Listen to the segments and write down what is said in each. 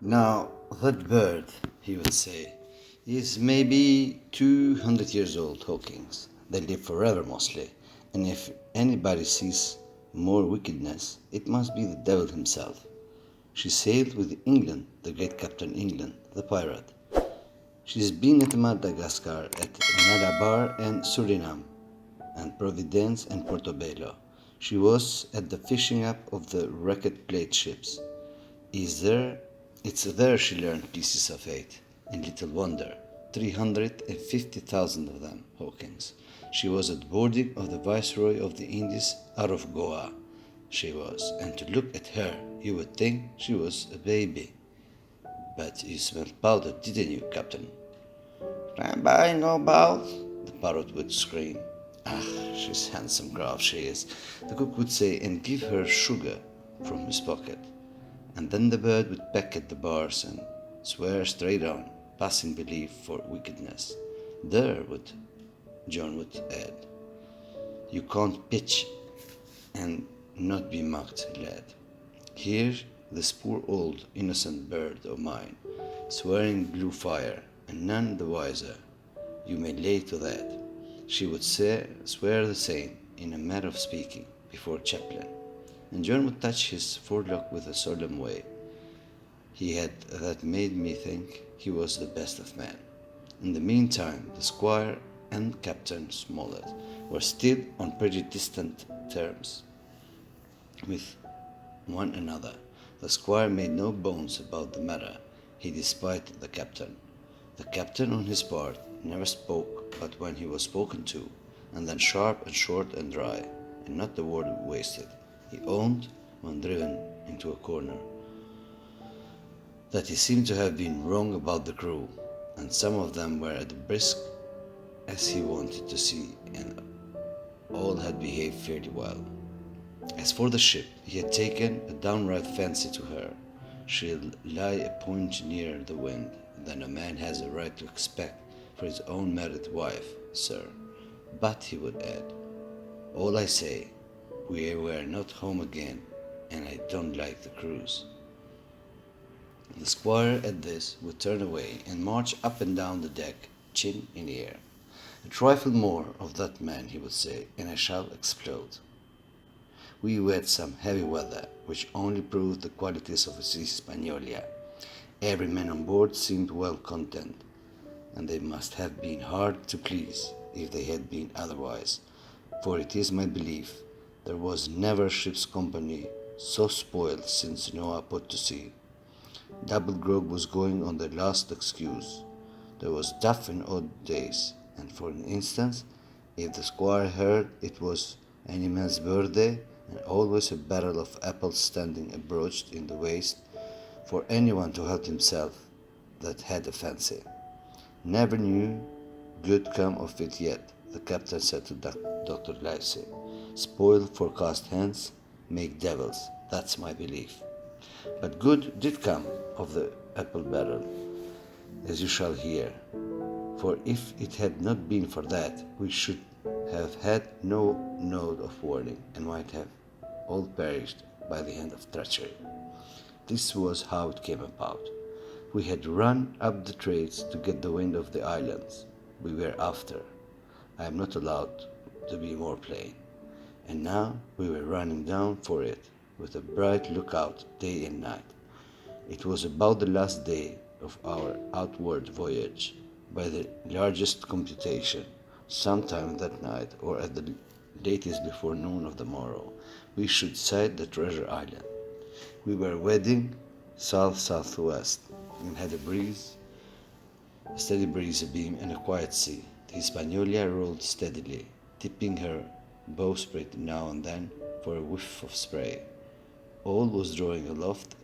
Now, that bird, he would say, is maybe 200 years old, Hawkins. They live forever mostly, and if anybody sees more wickedness, it must be the devil himself. She sailed with England, the great Captain England, the pirate. She's been at Madagascar, at Malabar and Suriname, and Providence and Portobello. She was at the fishing up of the wrecked plate ships. Is there? It's there she learned pieces of eight, and little wonder. 350,000 of them, Hawkins. She was at boarding of the Viceroy of the Indies out of Goa. She was, and to look at her, you would think she was a baby. But you smelled powder, didn't you, Captain? Rabbi, no about? The parrot would scream. Ah, she's handsome girl, she is, the cook would say, and give her sugar from his pocket. And then the bird would peck at the bars and swear straight on, passing belief for wickedness. There would, John would add. You can't pitch and not be mocked, lad. Here, this poor old innocent bird of mine, swearing blue fire, and none the wiser. You may lay to that. She would swear the same, in a manner of speaking, before chaplain, and John would touch his forelock with a solemn way. He had that made me think he was the best of men. In the meantime, the squire and Captain Smollett were still on pretty distant terms with one another. The squire made no bones about the matter. He despised the captain. The captain, on his part, never spoke but when he was spoken to, and then sharp and short and dry, and not a word wasted. He owned, when driven into a corner, that he seemed to have been wrong about the crew, and some of them were as brisk as he wanted to see, and all had behaved fairly well. As for the ship, he had taken a downright fancy to her. She'll lie a point nearer the wind than a man has a right to expect for his own married wife, sir. But, he would add, all I say, we were not home again, and I don't like the cruise. The squire at this would turn away and march up and down the deck, chin in air. A trifle more of that man, he would say, and I shall explode. We had some heavy weather, which only proved the qualities of his Hispaniola. Every man on board seemed well content, and they must have been hard to please if they had been otherwise, for it is my belief there was never ship's company so spoiled since Noah put to sea. Double grog was going on the last excuse. There was duff in odd days, and for an instance, if the squire heard it was any man's birthday, and always a barrel of apples standing abroached in the waist for anyone to help himself that had a fancy. Never knew good come of it yet, the captain said to Dr. Livesey. Spoiled forecast hens make devils, that's my belief. But good did come of the apple barrel, as you shall hear. For if it had not been for that, we should have had no note of warning, and might have all perished by the hand of treachery. This was how it came about. We had run up the trades to get the wind of the islands. We were after. I am not allowed to be more plain. And now we were running down for it, with a bright lookout day and night. It was about the last day of our outward voyage, by the largest computation, sometime that night, or at the latest before noon of the morrow, we should sight the treasure island. We were heading south-southwest, and had a steady breeze abeam and a quiet sea. The Hispaniola rolled steadily, tipping her bowsprit now and then for a whiff of spray. All was drawing aloft,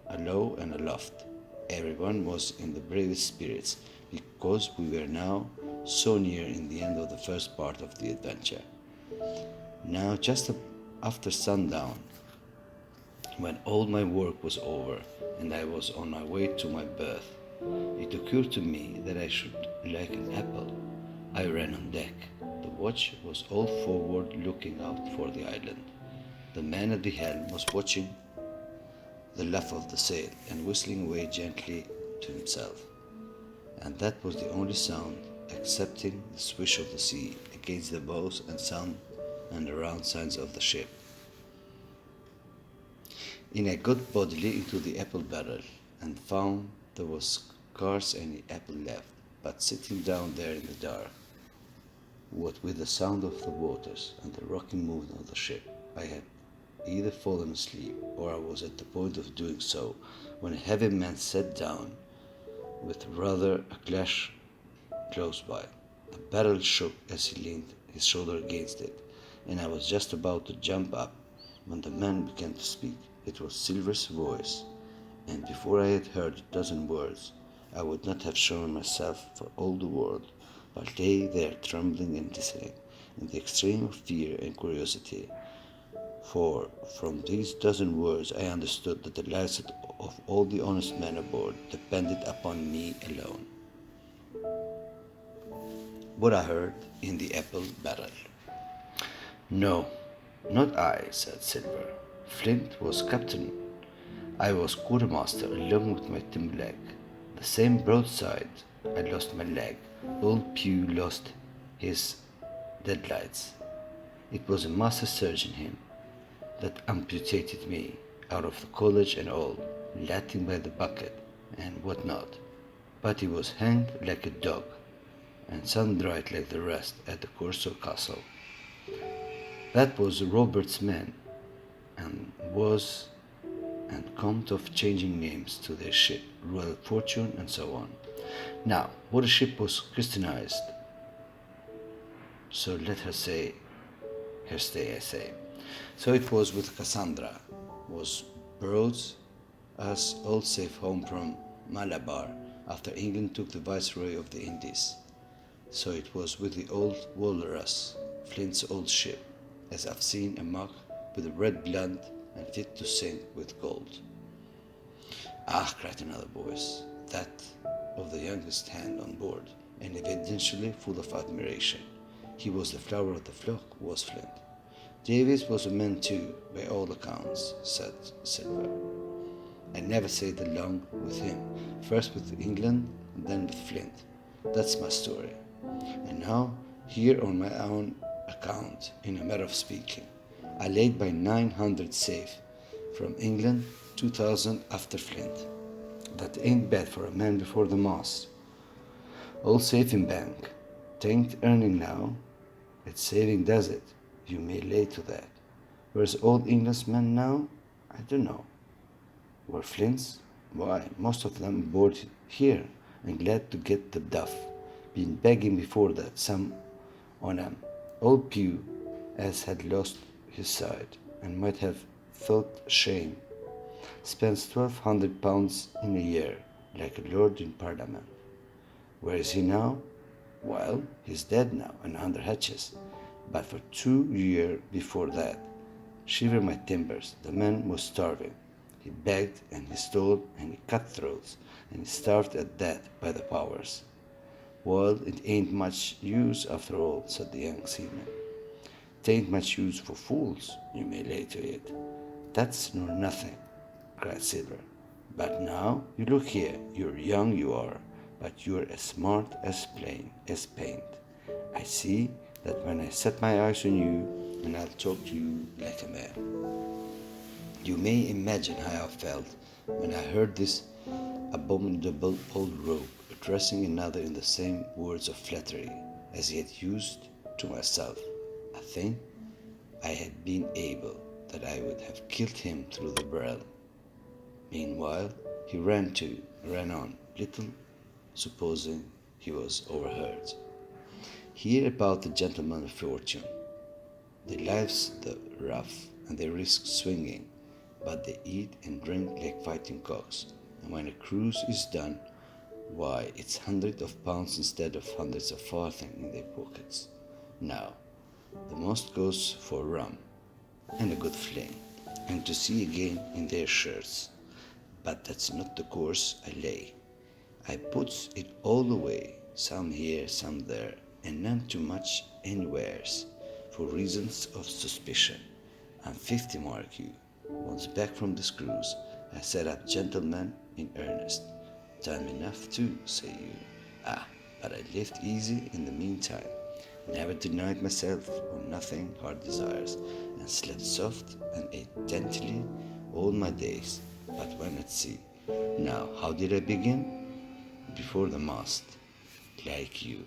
alow and aloft. Everyone was in the bravest spirits, because we were now so near in the end of the first part of the adventure. Now, just after sundown, when all my work was over and I was on my way to my berth, it occurred to me that I should like an apple. I ran on deck. The watch was all forward, looking out for the island. The man at the helm was watching the luff of the sail and whistling away gently to himself. And that was the only sound, excepting the swish of the sea against the bows and sound and the round signs of the ship. In I got bodily into the apple barrel and found there was scarce any apple left, but sitting down there in the dark, what with the sound of the waters and the rocking movement of the ship, I had either fallen asleep or I was at the point of doing so when a heavy man sat down with rather a clash close by. The barrel shook as he leaned his shoulder against it, and I was just about to jump up when the man began to speak. It was Silver's voice, and before I had heard a dozen words, I would not have shown myself for all the world, but lay there trembling and listening, in the extreme of fear and curiosity. For from these dozen words I understood that the lives of all the honest men aboard depended upon me alone. What I heard in the apple barrel. No, not I, said Silver. Flint was captain. I was quartermaster along with my timber leg. The same broadside I lost my leg. Old Pew lost his deadlights. It was a master surgeon him that amputated me out of the college and all, Latin by the bucket and what not. But he was hanged like a dog and sun-dried like the rest at the Corso Castle. That was Robert's man, and was and come of changing names to their ship, Royal Fortune, and so on. Now, what a ship was Christianized, so let her say, her stay, I say. So it was with Cassandra, was brought us all safe home from Malabar after England took the viceroy of the Indies. So it was with the old Walrus, Flint's old ship, as I've seen a mug with a red blood and fit to sink with gold. Ah, cried another voice, that of the youngest hand on board, and evidently full of admiration. He was the flower of the flock, was Flint. Davis was a man too, by all accounts, said Silver. I never sailed along with him, first with England and then with Flint. That's my story. And now, here on my own account, in a matter of speaking, I laid by 900 safe, from England 2,000 after Flint. That ain't bad for a man before the mast. All safe in bank. Tain't earning now. It's saving, does it? You may lay to that. Where's old Englishman now? I don't know. Where Flint's? Why, most of them aboard here, and glad to get the duff. Been begging before that, some on 'em. Old Pew, as had lost his side, and might have felt shame, spends £1,200 in a year, like a lord in Parliament. Where is he now? Well, he's dead now, and under hatches. But for 2 years before that, shiver my timbers, the man was starving. He begged, and he stole, and he cut throats, and he starved at that by the powers. Well, it ain't much use after all, said the young seaman. Tain't much use for fools, you may lay to it. That's nor nothing, cried Silver. But now, you look here, you're young you are, but you're as smart as paint. I see that when I set my eyes on you, and I'll talk to you like a man. You may imagine how I felt when I heard this abominable old rogue addressing another in the same words of flattery as he had used to myself. I think I had been able that I would have killed him through the barrel. Meanwhile, he ran on, little supposing he was overheard. Hear about the gentlemen of fortune. They life's the rough, and they risk swinging, but they eat and drink like fighting cocks, and when a cruise is done, why, it's hundreds of pounds instead of hundreds of farthings in their pockets. Now, the most goes for rum, and a good fling, and to sea again in their shirts. But that's not the course I lay. I puts it all away, some here, some there, and none too much anywheres, for reasons of suspicion. I'm 50, mark you, once back from this cruise, I sat up, gentlemen, in earnest. Time enough too, say you. Ah, but I lived easy in the meantime. Never denied myself or nothing hard desires, and slept soft and ate daintily all my days, but when at sea. Now, how did I begin? Before the mast, like you.